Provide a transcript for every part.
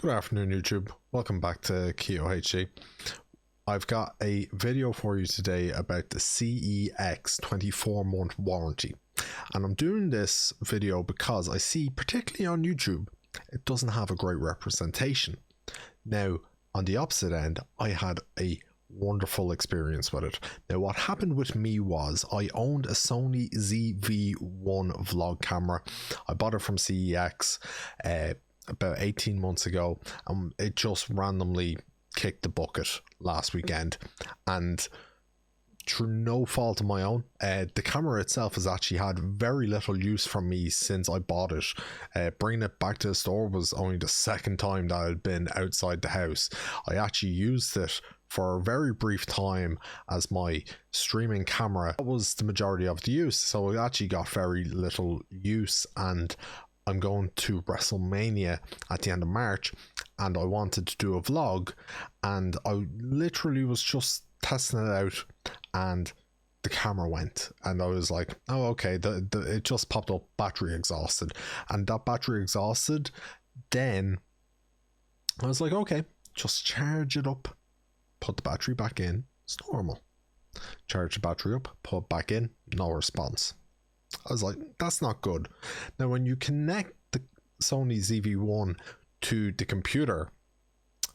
Good afternoon, YouTube. Welcome back to Keto HC. I've got a video for you today about the CEX 24-month warranty. And I'm doing this video because I see, particularly on YouTube, it doesn't have a great representation. Now, on the opposite end, I had a wonderful experience with it. Now, what happened with me was I owned a Sony ZV-1 vlog camera. I bought it from CEX about 18 months ago, and it just randomly kicked the bucket last weekend, and through no fault of my own, the camera itself has actually had very little use from me since I bought it. Bringing it back to the store was only the second time that I'd been outside the house. I actually used it for a very brief time as my streaming camera. That was the majority of the use, so it actually got very little use. And I'm going to WrestleMania at the end of March, and I wanted to do a vlog, and I literally was just testing it out, and the camera went, and I was like, oh, okay, it just popped up battery exhausted, and that battery exhausted, then I was like, okay, just charge it up, put the battery back in, it's normal. Charge the battery up, put it back in, no response. I was like, that's not good. Now, when you connect the Sony ZV-1 to the computer,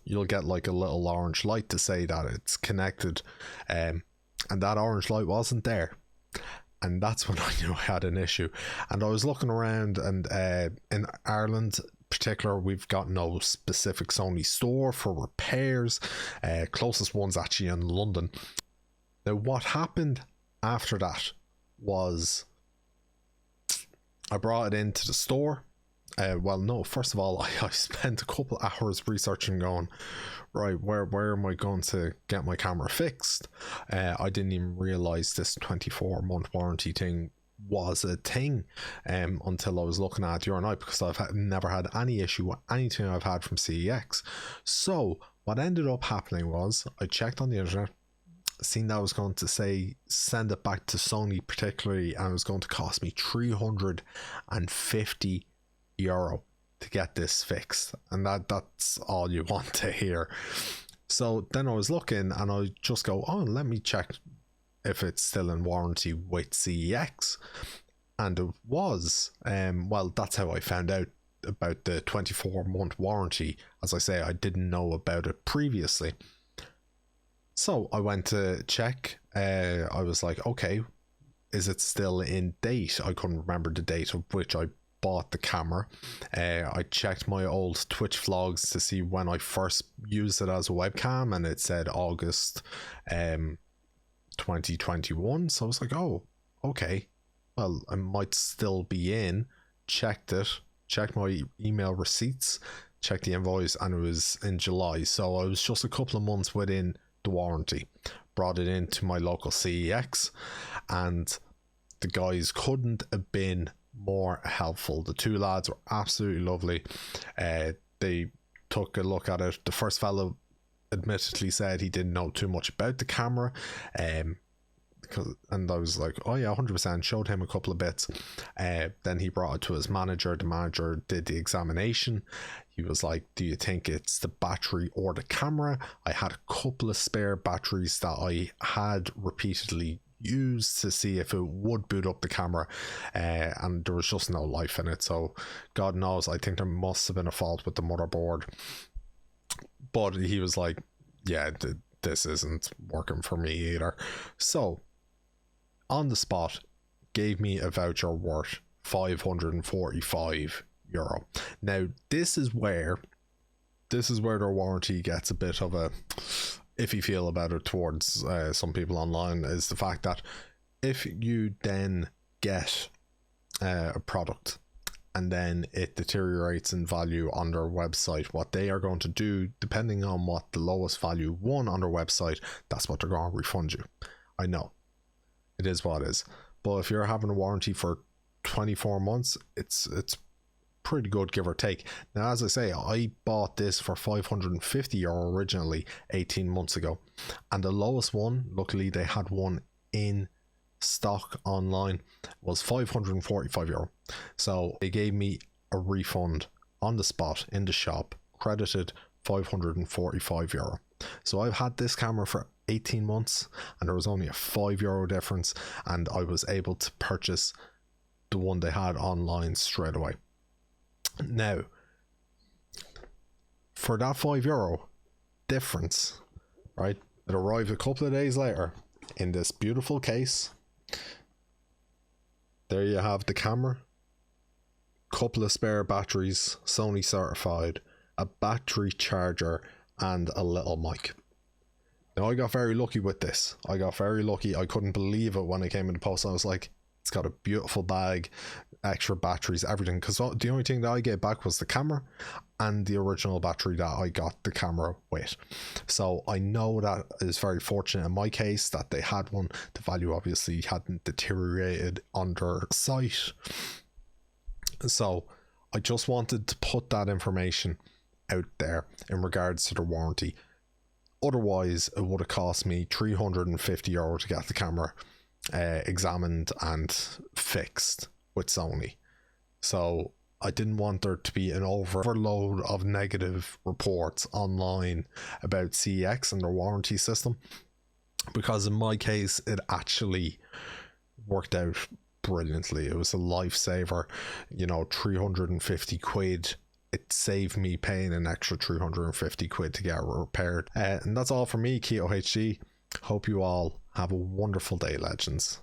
you'll get like a little orange light to say that it's connected, and that orange light wasn't there, and that's when I knew I had an issue. And I was looking around, and in Ireland in particular, we've got no specific Sony store for repairs. Closest one's actually in London. Now, what happened after that was I brought it into the store. Well, no, first of all, I spent a couple hours researching, going, right, where am I going to get my camera fixed? I didn't even realize this 24-month warranty thing was a thing until I was looking at it the other night, because I've never had any issue with anything I've had from CEX. So what ended up happening was I checked on the internet, seen that I was going to say send it back to Sony particularly, and it was going to cost me €350 to get this fixed, and that's all you want to hear. So then I was looking, and I just go, oh, let me check if it's still in warranty with CEX, and it was. Well, that's how I found out about the 24-month warranty. As I say, I didn't know about it previously. So I went to check. I was like, okay, is it still in date? I couldn't remember the date of which I bought the camera. I checked my old Twitch vlogs to see when I first used it as a webcam, and it said August 2021. So I was like, oh, okay, well, I might still be in. Checked it, checked my email receipts, checked the invoice, and it was in July. So I was just a couple of months within the warranty. Brought it into my local CEX, and the guys couldn't have been more helpful. The two lads were absolutely lovely. They took a look at it. The first fellow admittedly said he didn't know too much about the camera, and I was like, oh yeah, 100%. Showed him a couple of bits. Then he brought it to his manager. The manager did the examination. He was like, do you think it's the battery or the camera? I had a couple of spare batteries that I had repeatedly used to see if it would boot up the camera, and there was just no life in it. So God knows, I think there must have been a fault with the motherboard. But he was like, yeah, this isn't working for me either. So on the spot, gave me a voucher worth €545. Now this is where their warranty gets a bit of a iffy feel about it towards some people online, is the fact that if you then get a product and then it deteriorates in value on their website, what they are going to do, depending on what the lowest value one on their website, that's what they're going to refund you. I know, it is what it is, but if you're having a warranty for 24 months, it's pretty good, give or take. Now, as I say, I bought this for €550 originally 18 months ago, and the lowest one, luckily they had one in stock online, was €545. So they gave me a refund on the spot in the shop. credited €545. So I've had this camera for 18 months and there was only a €5 difference, and I was able to purchase the one they had online straight away. Now, for that €5 difference, right, it arrived a couple of days later in this beautiful case. There you have the camera, couple of spare batteries, Sony certified, a battery charger, and a little mic. Now, I got very lucky with this. I got very lucky. I couldn't believe it when it came in the post. I was like, it's got a beautiful bag, extra batteries, everything. Because the only thing that I get back was the camera and the original battery that I got the camera with. So I know that is very fortunate in my case that they had one. The value obviously hadn't deteriorated on their site. So I just wanted to put that information out there in regards to the warranty. Otherwise, it would have cost me €350 to get the camera examined and fixed with Sony. So I didn't want there to be an overload of negative reports online about CEX and their warranty system, because in my case it actually worked out brilliantly. It was a lifesaver. 350 quid. It saved me paying an extra 350 quid to get it repaired. And that's all from me, Keto HD. Hope you all have a wonderful day, legends.